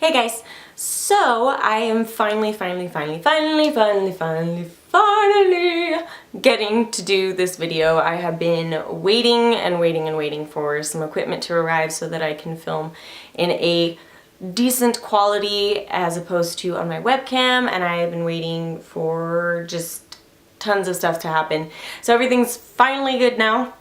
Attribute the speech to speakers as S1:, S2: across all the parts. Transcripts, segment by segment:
S1: Hey guys, so I am finally getting to do this video. I have been waiting for some equipment to arrive so that I can film in a decent quality as opposed to on my webcam, and I have been waiting for just tons of stuff to happen. So everything's finally good now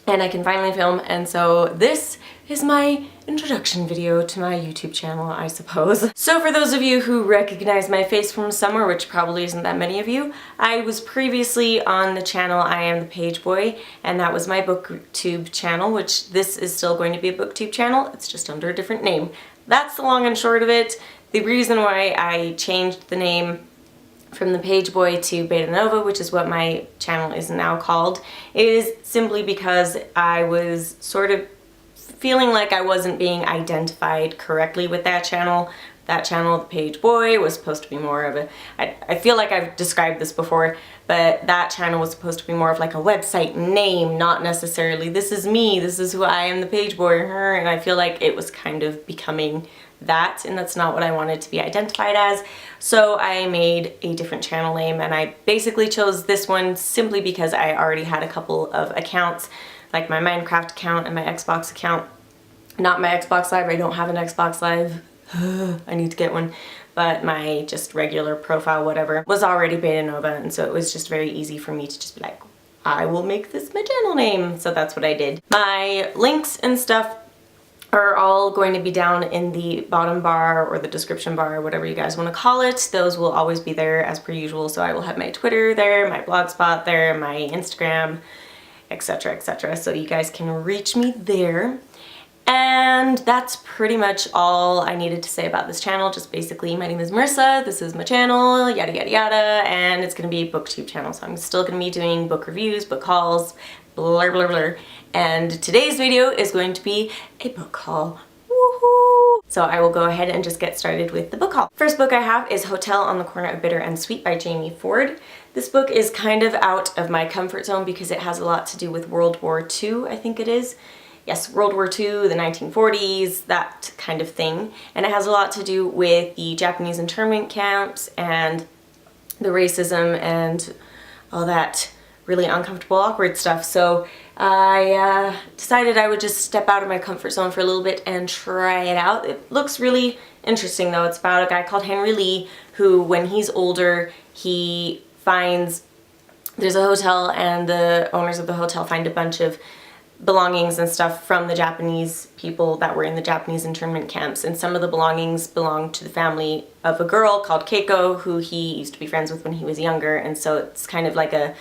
S1: and I can finally film, and so this is my introduction video to my YouTube channel, I suppose. So for those of you who recognize my face from somewhere, which probably isn't that many of you, I was previously on the channel I Am the Page Boy, and that was my booktube channel, which this is still going to be a booktube channel, it's just under a different name. That's the long and short of it. The reason why I changed the name from the Page Boy to Beta Nova, which is what my channel is now called, is simply because I was sort of feeling like I wasn't being identified correctly with that channel. That channel, the Page Boy, was supposed to be more of a, I feel like I've described this before, but that channel was supposed to be more of like a website name, not necessarily this is me, this is who I am, the Page Boy, and I feel like it was kind of becoming that, and that's not what I wanted to be identified as. So I made a different channel name, and I basically chose this one simply because I already had a couple of accounts, like my Minecraft account and my Xbox account. Not my Xbox Live, I don't have an Xbox Live. I need to get one. But my just regular profile, whatever, was already Beta Nova, and so it was just very easy for me to just be like, I will make this my channel name. So that's what I did. My links and stuff are all going to be down in the bottom bar or the description bar, or whatever you guys want to call it. Those will always be there as per usual. So I will have my Twitter there, my Blogspot there, my Instagram, etc, etc. So you guys can reach me there. And that's pretty much all I needed to say about this channel. Just basically, my name is Marissa, this is my channel, yada yada yada, and it's gonna be a booktube channel. So I'm still gonna be doing book reviews, book hauls, blah blah blah. And today's video is going to be a book haul. Woohoo! So I will go ahead and just get started with the book haul. First book I have is Hotel on the Corner of Bitter and Sweet by Jamie Ford. This book is kind of out of my comfort zone because it has a lot to do with World War II, I think it is. Yes, World War II, the 1940s, that kind of thing. And it has a lot to do with the Japanese internment camps and the racism and all that really uncomfortable, awkward stuff. So I decided I would just step out of my comfort zone for a little bit and try it out. It looks really interesting though. It's about a guy called Henry Lee who, when he's older, he finds there's a hotel, and the owners of the hotel find a bunch of belongings and stuff from the Japanese people that were in the Japanese internment camps, and some of the belongings belong to the family of a girl called Keiko who he used to be friends with when he was younger, and so it's kind of like a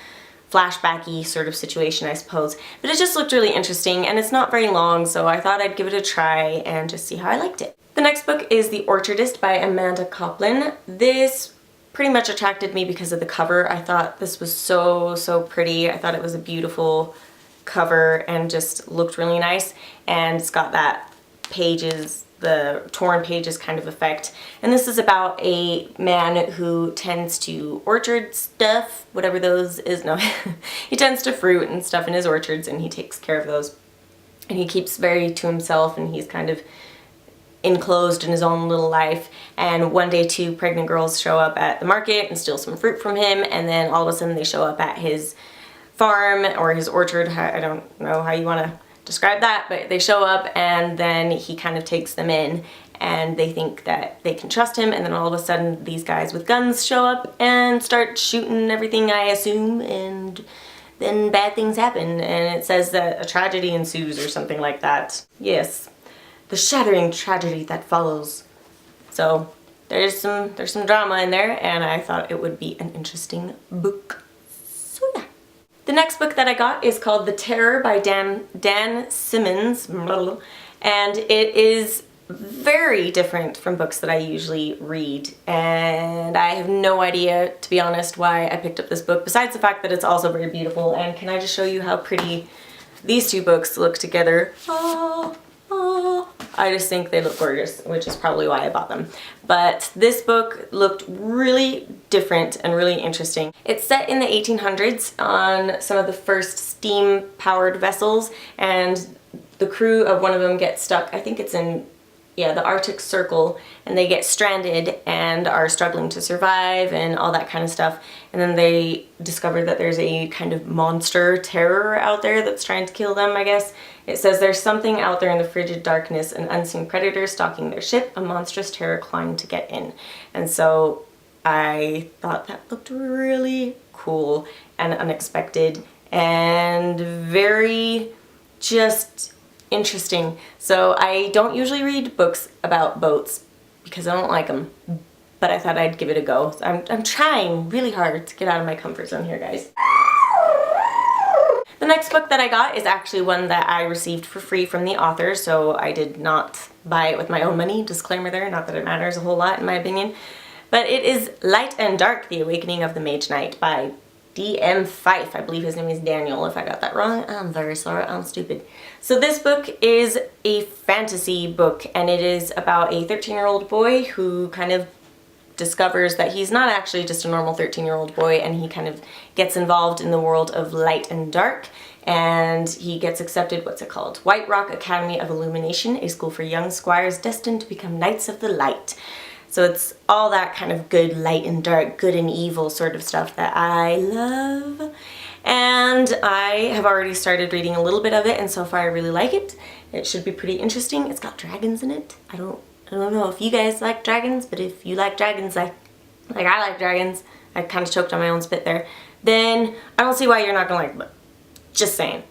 S1: flashbacky sort of situation, I suppose. But it just looked really interesting, and it's not very long, so I thought I'd give it a try and just see how I liked it. The next book is The Orchardist by Amanda Coplin. This pretty much attracted me because of the cover. I thought this was so pretty. I thought it was a beautiful cover and just looked really nice, and it's got that pages, the torn pages kind of effect. And this is about a man who tends to orchard stuff, whatever those is. No, he tends to fruit and stuff in his orchards, and he takes care of those, and he keeps very to himself, and he's kind of enclosed in his own little life. And one day two pregnant girls show up at the market and steal some fruit from him, and then all of a sudden they show up at his farm or his orchard. I don't know how you want to describe that, but they show up, and then he kind of takes them in, and they think that they can trust him, and then all of a sudden these guys with guns show up and start shooting everything, I assume, and then bad things happen, and it says that a tragedy ensues or something like that. Yes, the shattering tragedy that follows. So there's some drama in there, and I thought it would be an interesting book. So yeah. The next book that I got is called The Terror by Dan Simmons, and it is very different from books that I usually read, and I have no idea, to be honest, why I picked up this book, besides the fact that it's also very beautiful. And can I just show you how pretty these two books look together? I just think they look gorgeous, which is probably why I bought them. But this book looked really different and really interesting. It's set in the 1800s on some of the first steam-powered vessels, and the crew of one of them gets stuck, I think it's in yeah, the Arctic Circle, and they get stranded and are struggling to survive and all that kind of stuff. And then they discover that there's a kind of monster terror out there that's trying to kill them, I guess. It says there's something out there in the frigid darkness, an unseen predator stalking their ship, a monstrous terror clawing to get in. And so I thought that looked really cool and unexpected and very just interesting. So I don't usually read books about boats because I don't like them, but I thought I'd give it a go. So I'm trying really hard to get out of my comfort zone here, guys. The next book that I got is actually one that I received for free from the author, so I did not buy it with my own money. Disclaimer there, not that it matters a whole lot in my opinion. But it is Light and Dark, The Awakening of the Mage Knight by D.M. Fife. I believe his name is Daniel. If I got that wrong, I'm very sorry, I'm stupid. So this book is a fantasy book, and it is about a 13-year-old boy who kind of discovers that he's not actually just a normal 13-year-old boy, and he kind of gets involved in the world of light and dark, and he gets accepted, what's it called? White Rock Academy of Illumination, a school for young squires destined to become knights of the light. So it's all that kind of good light and dark, good and evil sort of stuff that I love. And I have already started reading a little bit of it, and so far I really like it. It should be pretty interesting. It's got dragons in it. I don't know if you guys like dragons, but if you like dragons like I like dragons, I kind of choked on my own spit there, then I don't see why you're not gonna like it. Just saying.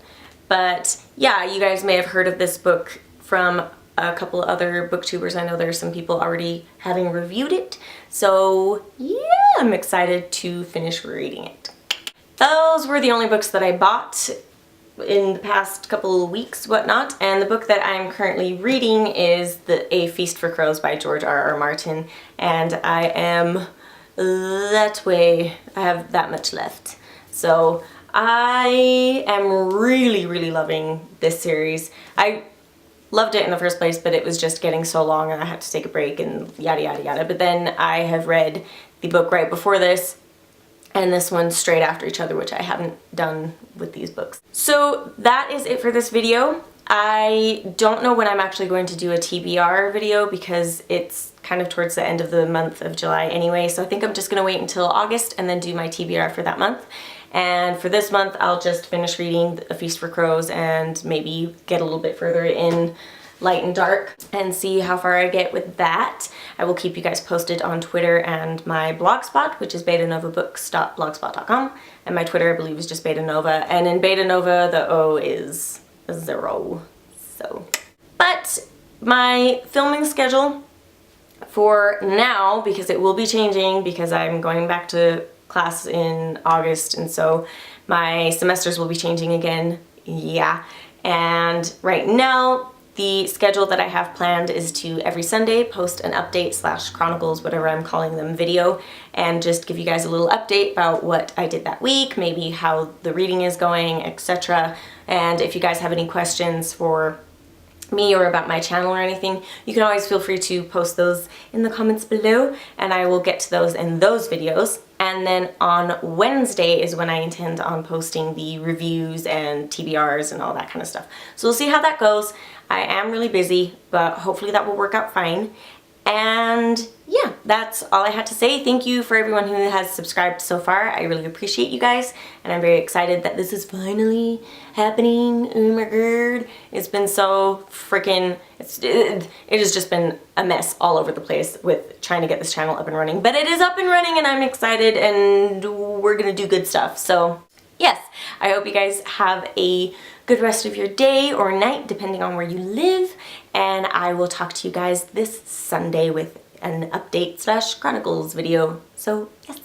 S1: But yeah, you guys may have heard of this book from a couple other booktubers. I know there's some people already having reviewed it. So yeah, I'm excited to finish reading it. Those were the only books that I bought in the past couple of weeks, whatnot, and the book that I'm currently reading is A Feast for Crows by George R.R. Martin, and I am that way. I have that much left. So I am really loving this series. I loved it in the first place, but it was just getting so long and I had to take a break and yada yada yada. But then I have read the book right before this and this one straight after each other, which I haven't done with these books. So that is it for this video. I don't know when I'm actually going to do a TBR video because it's kind of towards the end of the month of July anyway, so I think I'm just gonna wait until August and then do my TBR for that month. And for this month, I'll just finish reading A Feast for Crows and maybe get a little bit further in Light and Dark and see how far I get with that. I will keep you guys posted on Twitter and my blogspot, which is betanovabooks.blogspot.com, and my Twitter, I believe, is just betanova, and in betanova the O is 0. So, but my filming schedule for now, because it will be changing because I'm going back to class in August, and so my semesters will be changing again, yeah. And right now the schedule that I have planned is to every Sunday post an update / Chronicles, whatever I'm calling them, video, and just give you guys a little update about what I did that week, maybe how the reading is going, etc. And if you guys have any questions for me or about my channel or anything, you can always feel free to post those in the comments below and I will get to those in those videos. And then on Wednesday is when I intend on posting the reviews and TBRs and all that kind of stuff. So we'll see how that goes. I am really busy, but hopefully that will work out fine. And yeah, that's all I had to say. Thank you for everyone who has subscribed so far. I really appreciate you guys, and I'm very excited that this is finally happening. Oh my god. It's been so freaking, it has just been a mess all over the place with trying to get this channel up and running. But it is up and running and I'm excited and we're gonna do good stuff. So yes, I hope you guys have a good rest of your day or night, depending on where you live, and I will talk to you guys this Sunday with an update / Chronicles video. So yes,